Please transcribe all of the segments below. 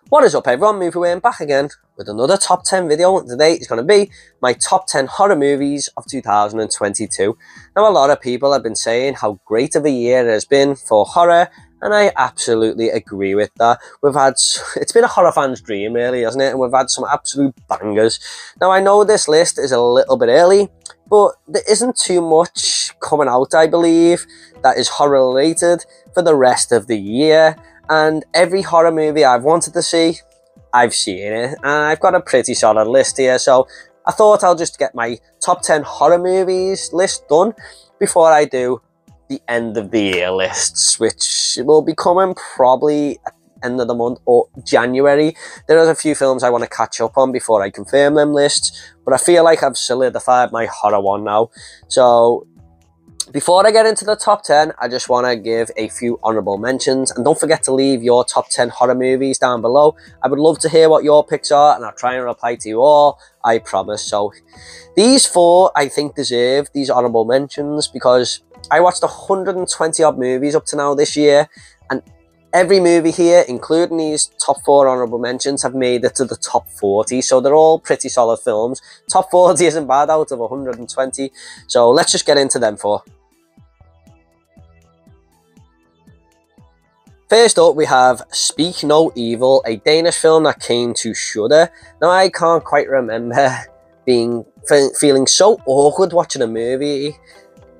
What is up everyone, Movie back again with another top 10 video. Today is going to be my top 10 horror movies of 2022. Now a lot of people have been saying how great of a year it has been for horror, and I absolutely agree with that. It's been a horror fan's dream really, hasn't it? And we've had some absolute bangers. Now I know this list is a little bit early, but there isn't too much coming out, I believe, that is horror related for the rest of the year. And every horror movie I've wanted to see, I've seen it. And I've got a pretty solid list here, so I thought I'll just get my top 10 horror movies list done before I do the end of the year lists, which will be coming probably at the end of the month or January. There are a few films I want to catch up on before I confirm them lists, but I feel like I've solidified my horror one now. So before I get into the top 10, I just want to give a few honourable mentions. And don't forget to leave your top 10 horror movies down below. I would love to hear what your picks are, and I'll try and reply to you all, I promise. So these four, I think, deserve these honourable mentions because I watched 120 odd movies up to now this year. And every movie here, including these top 4 honourable mentions, have made it to the top 40. So they're all pretty solid films. Top 40 isn't bad out of 120. So let's just get into them four. First up, we have Speak No Evil, a Danish film that came to Shudder. Now, I can't quite remember feeling so awkward watching a movie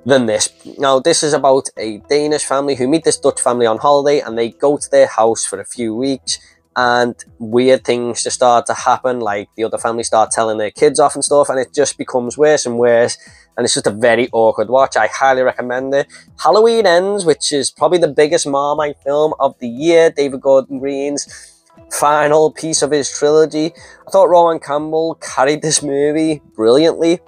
than this. Now, this is about a Danish family who meet this Dutch family on holiday, and they go to their house for a few weeks, and weird things just start to happen, like the other family start telling their kids off and stuff, and it just becomes worse and worse. And it's just a very awkward watch. I highly recommend it. Halloween Ends, which is probably the biggest Marmite film of the year, David Gordon Green's final piece of his trilogy. I thought Rowan Campbell carried this movie brilliantly,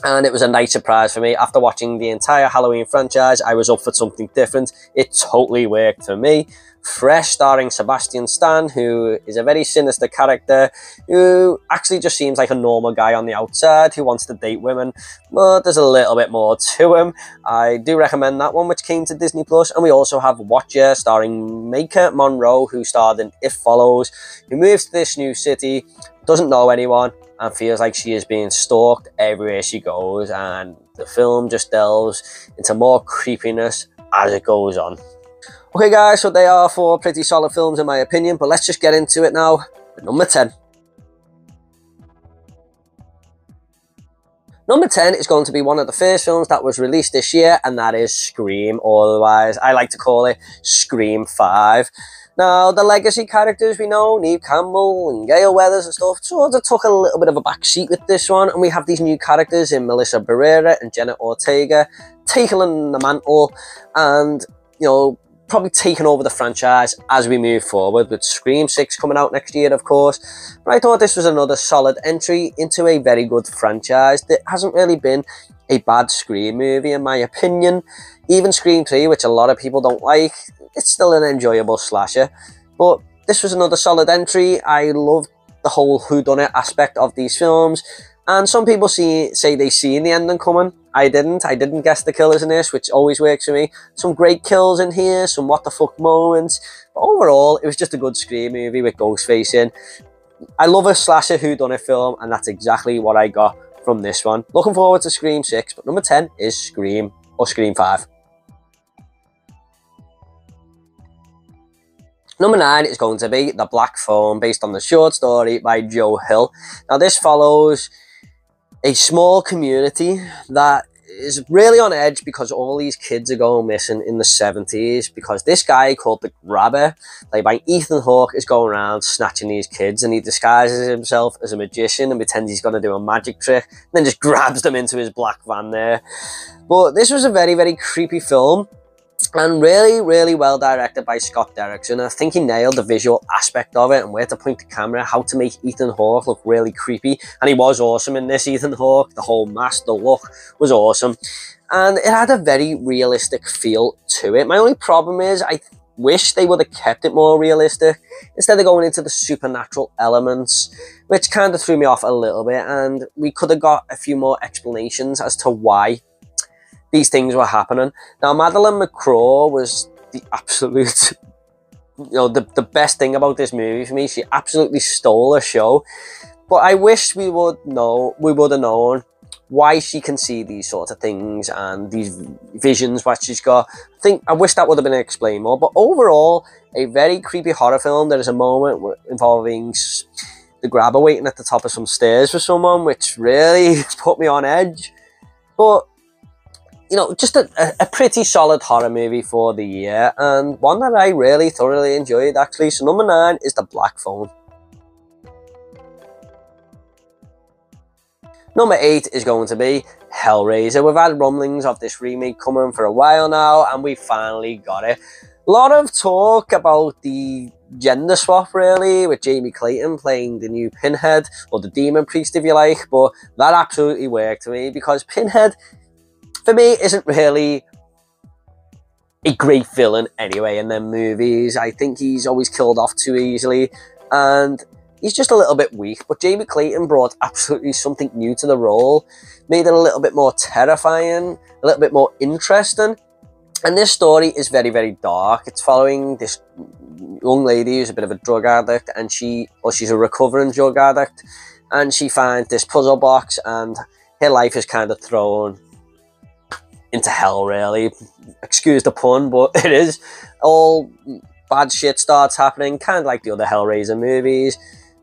and it was a nice surprise for me. After watching the entire Halloween franchise, I was up for something different. It totally worked for me. Fresh, starring Sebastian Stan, who is a very sinister character who actually just seems like a normal guy on the outside who wants to date women, but there's a little bit more to him. I do recommend that one, which came to Disney+. And we also have Watcher, starring Maika Monroe, who starred in It Follows, who moves to this new city, doesn't know anyone, and feels like she is being stalked everywhere she goes, and the film just delves into more creepiness as it goes on. Okay guys, so they are 4 pretty solid films in my opinion, but let's just get into it now with number 10. Number 10 is going to be one of the first films that was released this year, and that is Scream, or otherwise I like to call it Scream 5. Now, the legacy characters we know, Neve Campbell and Gale Weathers and stuff, sort of took a little bit of a backseat with this one, and we have these new characters in Melissa Barrera and Jenna Ortega taking the mantle and, you know, probably taking over the franchise as we move forward, with Scream 6 coming out next year, of course. But I thought this was another solid entry into a very good franchise. There hasn't really been a bad Scream movie, in my opinion. Even Scream 3, which a lot of people don't like, it's still an enjoyable slasher. But this was another solid entry. I loved the whole whodunit aspect of these films. And some people say they seen the ending coming. I didn't guess the killers in this, which always works for me. Some great kills in here, some what the fuck moments. But overall, it was just a good Scream movie with Ghostface in. I love a slasher whodunit film, and that's exactly what I got from this one. Looking forward to Scream 6, but number 10 is Scream, or Scream 5. Number 9 is going to be The Black Phone, based on the short story by Joe Hill. Now this follows a small community that is really on edge because all these kids are going missing in the 70s, because this guy called the Grabber, played by Ethan Hawke, is going around snatching these kids, and he disguises himself as a magician and pretends he's going to do a magic trick, and then just grabs them into his black van there. But this was a very, very creepy film, and really, really well directed by Scott Derrickson. I think he nailed the visual aspect of it and where to point the camera, how to make Ethan Hawke look really creepy. And he was awesome in this, Ethan Hawke. The whole mask, the look was awesome. And it had a very realistic feel to it. My only problem is I wish they would have kept it more realistic instead of going into the supernatural elements, which kind of threw me off a little bit. And we could have got a few more explanations as to why these things were happening. Now, Madeline McCraw was the absolute the best thing about this movie for me. She absolutely stole the show. But I wish we would have known why she can see these sort of things and these visions what she's got. I wish that would have been explained more. But overall, a very creepy horror film. There is a moment involving the grabber waiting at the top of some stairs for someone, which really put me on edge. But just a pretty solid horror movie for the year, and one that I really thoroughly enjoyed actually. So number 9 is The Black Phone. Number 8 is going to be Hellraiser. We've had rumblings of this remake coming for a while now, and we finally got it. A lot of talk about the gender swap, really, with Jamie Clayton playing the new Pinhead, or the Demon Priest, if you like, but that absolutely worked for me, because Pinhead, for me, isn't really a great villain anyway in them movies. I think he's always killed off too easily, and he's just a little bit weak. But Jamie Clayton brought absolutely something new to the role, made it a little bit more terrifying, a little bit more interesting. And this story is very, very dark. It's following this young lady who's a bit of a drug addict, and she's a recovering drug addict, and she finds this puzzle box, and her life is kind of thrown into hell, really. Excuse the pun, but it is. All bad shit starts happening, kind of like the other Hellraiser movies.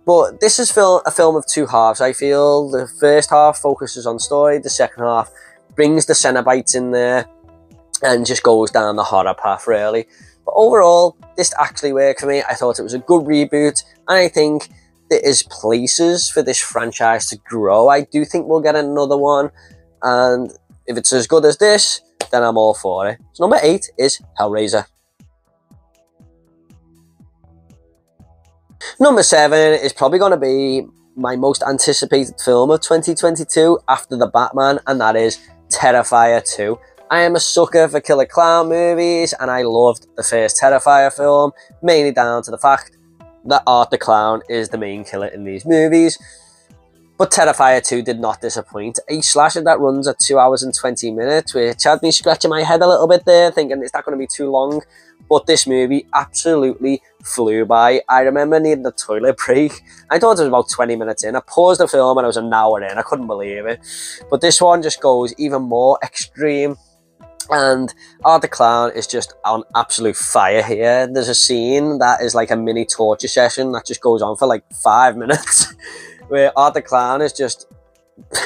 But this is a film of two halves, I feel. The first half focuses on story, the second half brings the Cenobites in there and just goes down the horror path, really. But overall, this actually worked for me. I thought it was a good reboot, and I think there is places for this franchise to grow. I do think we'll get another one, and if it's as good as this, then I'm all for it. So number 8 is Hellraiser. Number 7 is probably going to be my most anticipated film of 2022 after The Batman, and that is Terrifier 2. I am a sucker for killer clown movies, and I loved the first Terrifier film, mainly down to the fact that Art the Clown is the main killer in these movies. But Terrifier 2 did not disappoint. A slasher that runs at 2 hours and 20 minutes, which had me scratching my head a little bit there, thinking it's not going to be too long. But this movie absolutely flew by. I remember needing a toilet break. I thought it was about 20 minutes in. I paused the film and I was an hour in. I couldn't believe it. But this one just goes even more extreme. And Art the Clown is just on absolute fire here. There's a scene that is like a mini torture session that just goes on for like 5 minutes. Where Art the Clown is just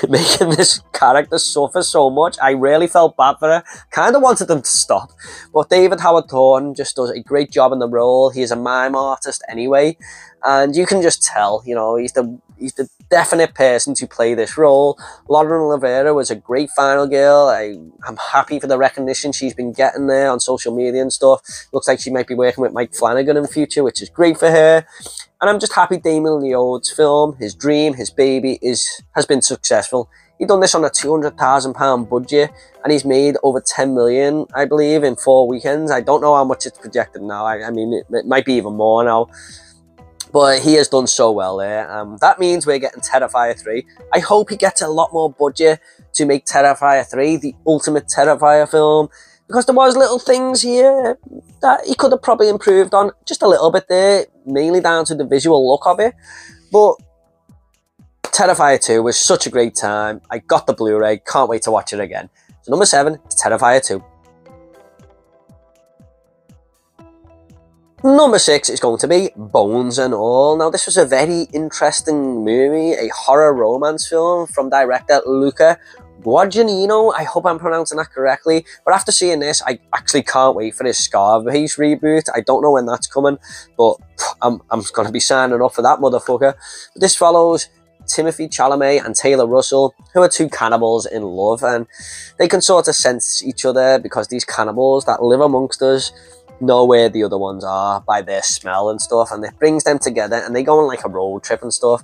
making this character suffer so much. I really felt bad for her. Kind of wanted them to stop. But David Howard Thornton just does a great job in the role. He is a mime artist anyway. And you can just tell, he's the definite person to play this role. Lauren Oliveira was a great final girl. I'm happy for the recognition she's been getting there on social media and stuff. Looks like she might be working with Mike Flanagan in the future, which is great for her. And I'm just happy Damien Leone's film, his dream, his baby, has been successful. He done this on a £200,000 budget, and he's made over 10 million, I believe, in 4 weekends. I don't know how much it's projected now. I mean, it might be even more now. But he has done so well there. That means we're getting Terrifier 3. I hope he gets a lot more budget to make Terrifier 3 the ultimate Terrifier film. Because there was little things here that he could have probably improved on just a little bit there, mainly down to the visual look of it. But Terrifier 2 was such a great time. I got the Blu-ray, can't wait to watch it again. So number 7 is Terrifier 2. Number 6 is going to be Bones and All. Now, this was a very interesting movie, a horror romance film from director Luca Guadagnino. I hope I'm pronouncing that correctly. But after seeing this, I actually can't wait for this Scarface reboot. I don't know when that's coming, but I'm going to be signing up for that motherfucker. But this follows Timothy Chalamet and Taylor Russell, who are two cannibals in love, and they can sort of sense each other because these cannibals that live amongst us know where the other ones are by their smell and stuff, and it brings them together, and they go on like a road trip and stuff,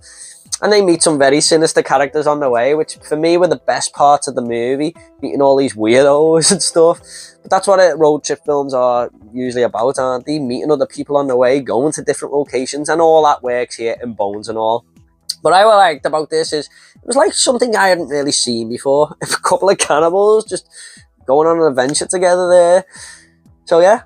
and they meet some very sinister characters on the way, which for me were the best parts of the movie, meeting all these weirdos and stuff. But that's what road trip films are usually about, aren't they? Meeting other people on the way, going to different locations, and all that works here in Bones and All. What I liked about this is it was like something I hadn't really seen before. A couple of cannibals just going on an adventure together there. So yeah,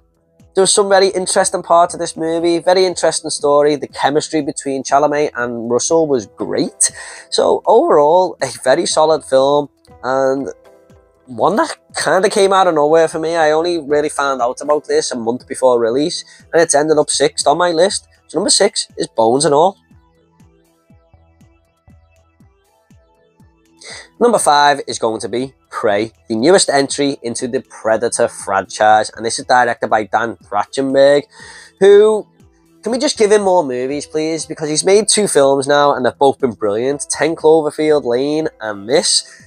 There was some very interesting parts of this movie, very interesting story. The chemistry between Chalamet and Russell was great. So overall, a very solid film, and one that kind of came out of nowhere for me. I only really found out about this a month before release, and it's ended up 6th on my list. So number 6 is Bones and All. Number 5 is going to be Prey, the newest entry into the Predator franchise, and this is directed by Dan Trachtenberg, who, can we just give him more movies, please? Because he's made 2 films now, and they've both been brilliant. 10 Cloverfield Lane and this.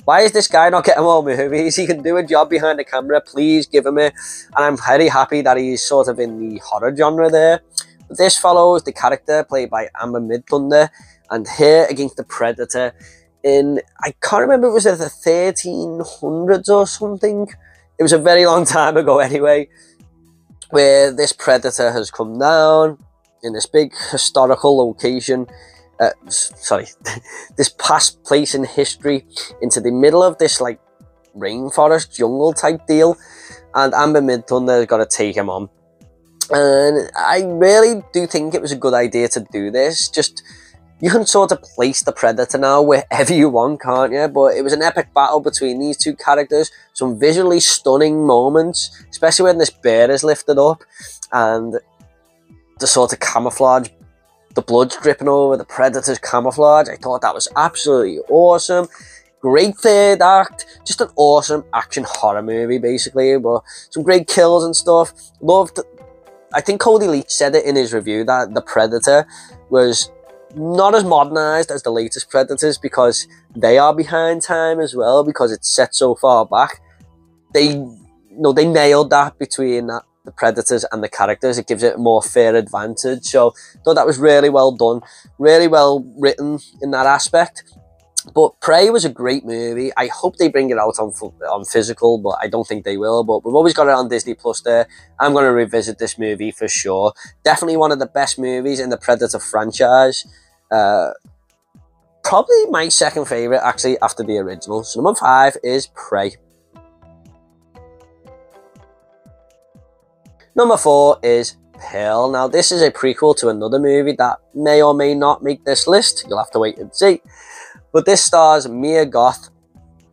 Why is this guy not getting more movies? He can do a job behind the camera. Please give him it. And I'm very happy that he's sort of in the horror genre there. But this follows the character played by Amber Midthunder, and here against the Predator in, I can't remember, it was in the 1300s or something. It was a very long time ago anyway, where this Predator has come down in this big historical location. This past place in history into the middle of this like rainforest jungle type deal, and Amber Midthunder has got to take him on. And I really do think it was a good idea to do this. Just, you can sort of place the Predator now wherever you want, can't you? But it was an epic battle between these 2 characters. Some visually stunning moments, especially when this bear is lifted up and the sort of camouflage, the blood's dripping over the Predator's camouflage. I thought that was absolutely awesome. Great third act. Just an awesome action horror movie, basically. But some great kills and stuff. Loved, I think Cody Leach said it in his review, that the Predator was not as modernised as the latest Predators because they are behind time as well, because it's set so far back. They nailed that between the Predators and the characters. It gives it a more fair advantage. So I thought that was really well done, really well written in that aspect. But Prey was a great movie. I hope they bring it out on physical, but I don't think they will. But we've always got it on Disney Plus there. I'm going to revisit this movie for sure. Definitely one of the best movies in the Predator franchise. Probably my second favourite, actually, after the original. So number 5 is Prey. Number 4 is Pearl. Now, this is a prequel to another movie that may or may not make this list. You'll have to wait and see. But this stars Mia Goth,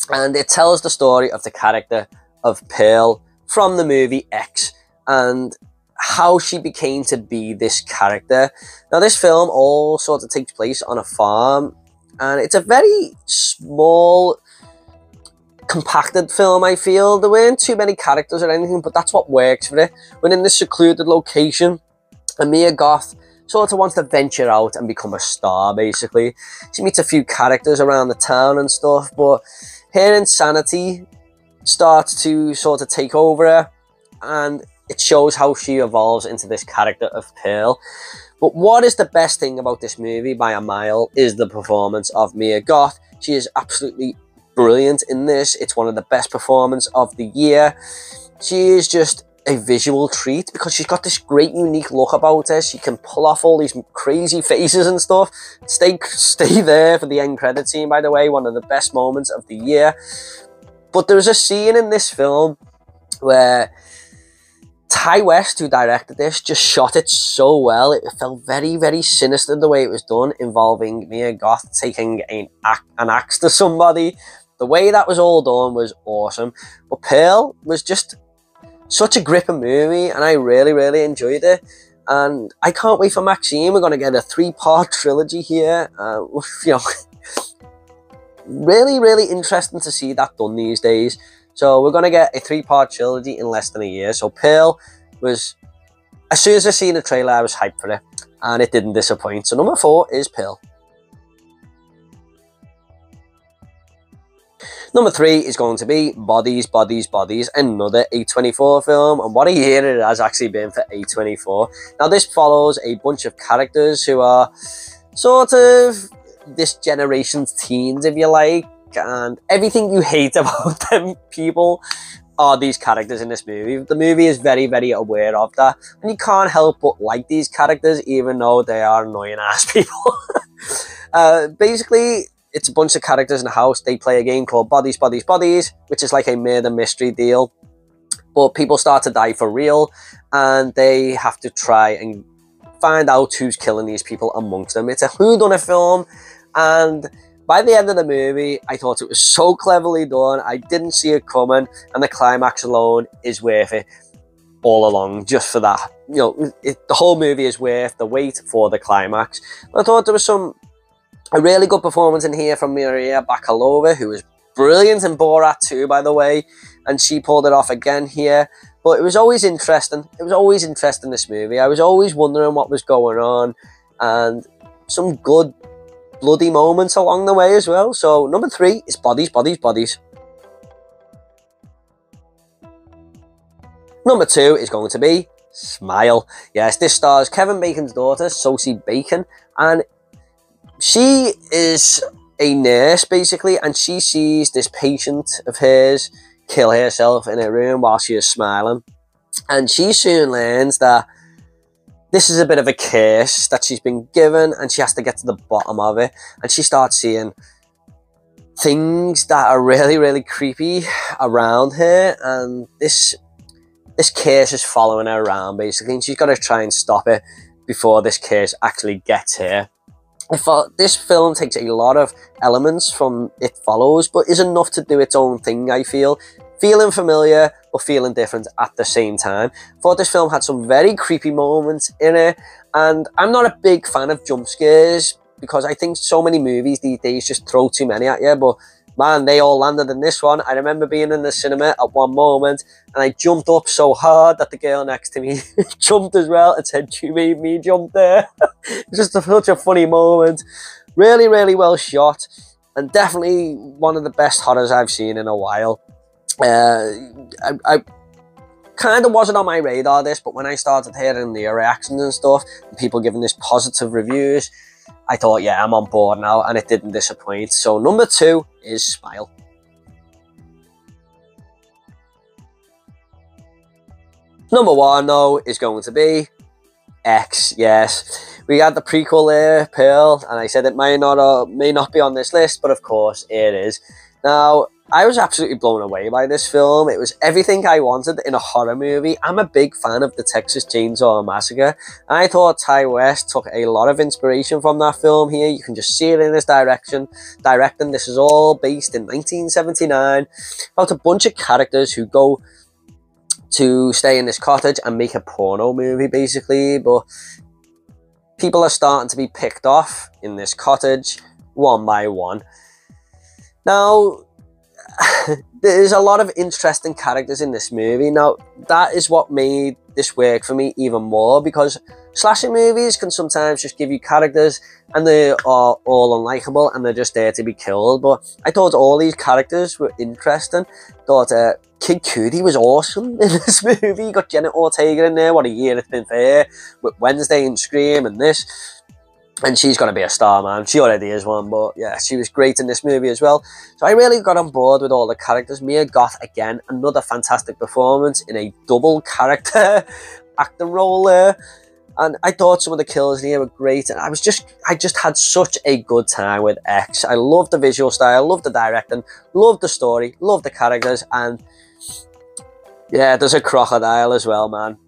and it tells the story of the character of Pearl from the movie X, and how she became to be this character. Now, this film all sort of takes place on a farm, and it's a very small, compacted film, I feel. There weren't too many characters or anything, but that's what works for it. When in this secluded location, and Mia Goth sort of wants to venture out and become a star, basically. She meets a few characters around the town and stuff, but her insanity starts to sort of take over her, and it shows how she evolves into this character of Pearl. But what is the best thing about this movie by a mile is the performance of Mia Goth. She is absolutely brilliant in this. It's one of the best performances of the year. She is just a visual treat because she's got this great unique look about her. She can pull off all these crazy faces and stuff. Stay there for the end credit scene, by the way, one of the best moments of the year. But there's a scene in this film where Ty West, who directed this, just shot it so well. It felt very, very sinister the way it was done, involving Mia Goth taking an axe to somebody. The way that was all done was awesome. But Pearl was just such a gripping movie, and I really, really enjoyed it. And I can't wait for Maxine. We're going to get a 3-part trilogy here. Really, really interesting to see that done these days. So we're going to get a 3-part trilogy in less than a year. So Pearl was, as soon as I seen the trailer, I was hyped for it, and it didn't disappoint. So number 4 is Pearl. Number 3 is going to be Bodies, Bodies, Bodies, another A24 film, and what a year it has actually been for A24. Now, this follows a bunch of characters who are sort of this generation's teens, if you like, and everything you hate about them people are these characters in this movie. The movie is very, very aware of that, and you can't help but like these characters, even though they are annoying ass people. Basically, it's a bunch of characters in a house. They play a game called Bodies, Bodies, Bodies, which is like a murder mystery deal. but people start to die for real, and they have to try and find out who's killing these people amongst them. It's a whodunit film, and by the end of the movie, I thought it was so cleverly done. I didn't see it coming, and the climax alone is worth it all along, just for that. You know, the whole movie is worth the wait for the climax. I thought there was a really good performance in here from Maria Bakalova, who was brilliant in Borat 2, by the way, and she pulled it off again here. But it was always interesting. It was always interesting, this movie. I was always wondering what was going on, and some good bloody moments along the way as well. So number 3 is Bodies, Bodies, Bodies. Number 2 is going to be Smile. Yes, this stars Kevin Bacon's daughter, Sosie Bacon, and she is a nurse, basically, and she sees this patient of hers kill herself in her room while she is smiling. And she soon learns that this is a bit of a curse that she's been given, and she has to get to the bottom of it. And she starts seeing things that are really, really creepy around her, and this curse is following her around, basically, and she's got to try and stop it before this curse actually gets her. I thought this film takes a lot of elements from It Follows, but is enough to do its own thing, I feel. Feeling familiar, but feeling different at the same time. I thought this film had some very creepy moments in it, and I'm not a big fan of jump scares, because I think so many movies these days just throw too many at you, but man, they all landed in this one. I remember being in the cinema at one moment, and I jumped up so hard that the girl next to me jumped as well and said, "You made me jump there." It's just such a funny moment. Really, really well shot, and definitely one of the best horrors I've seen in a while. I kind of wasn't on my radar, this, but when I started hearing the reactions and stuff, and people giving this positive reviews, I thought, yeah, I'm on board now, and it didn't disappoint. So number 2 is Smile. Number 1, though, is going to be X. Yes, we had the prequel there, Pearl, and I said it may not be on this list, but of course it is. Now, I was absolutely blown away by this film. It was everything I wanted in a horror movie. I'm a big fan of the Texas Chainsaw Massacre, and I thought Ty West took a lot of inspiration from that film here. You can just see it in his directing. This is all based in 1979, about a bunch of characters who go to stay in this cottage and make a porno movie, basically, but people are starting to be picked off in this cottage one by one. Now, there's a lot of interesting characters in this movie. Now, that is what made this work for me even more, because slasher movies can sometimes just give you characters and they are all unlikable and they're just there to be killed. But I thought all these characters were interesting. Thought Kid Cudi was awesome in this movie. You got Jenna Ortega in there. What a year it's been for her, with Wednesday and Scream and this. And she's going to be a star, man. She already is one, but yeah, she was great in this movie as well. So I really got on board with all the characters. Mia Goth, again, another fantastic performance in a double character acting role there. And I thought some of the kills in here were great. And I just had such a good time with X. I love the visual style, love the directing, love the story, love the characters. And yeah, there's a crocodile as well, man.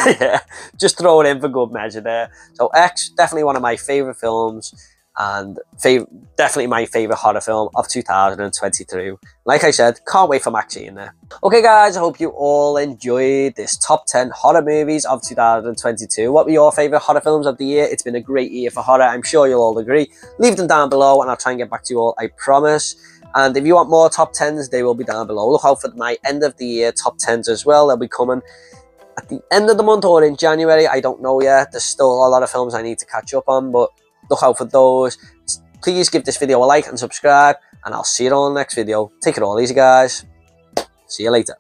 Yeah, just throw it in for good measure there. So X, definitely one of my favourite films, and definitely my favourite horror film of 2022. Like I said, can't wait for Maxie in there. Okay guys, I hope you all enjoyed this top 10 horror movies of 2022. What were your favourite horror films of the year? It's been a great year for horror, I'm sure you'll all agree. Leave them down below and I'll try and get back to you all, I promise. And if you want more top 10s, they will be down below. Look out for my end of the year top 10s as well. They'll be coming at the end of the month or in January. I don't know yet. There's still a lot of films I need to catch up on, but look out for those. Please give this video a like and subscribe, and I'll see you all in the next video. Take it all easy, guys. See you later.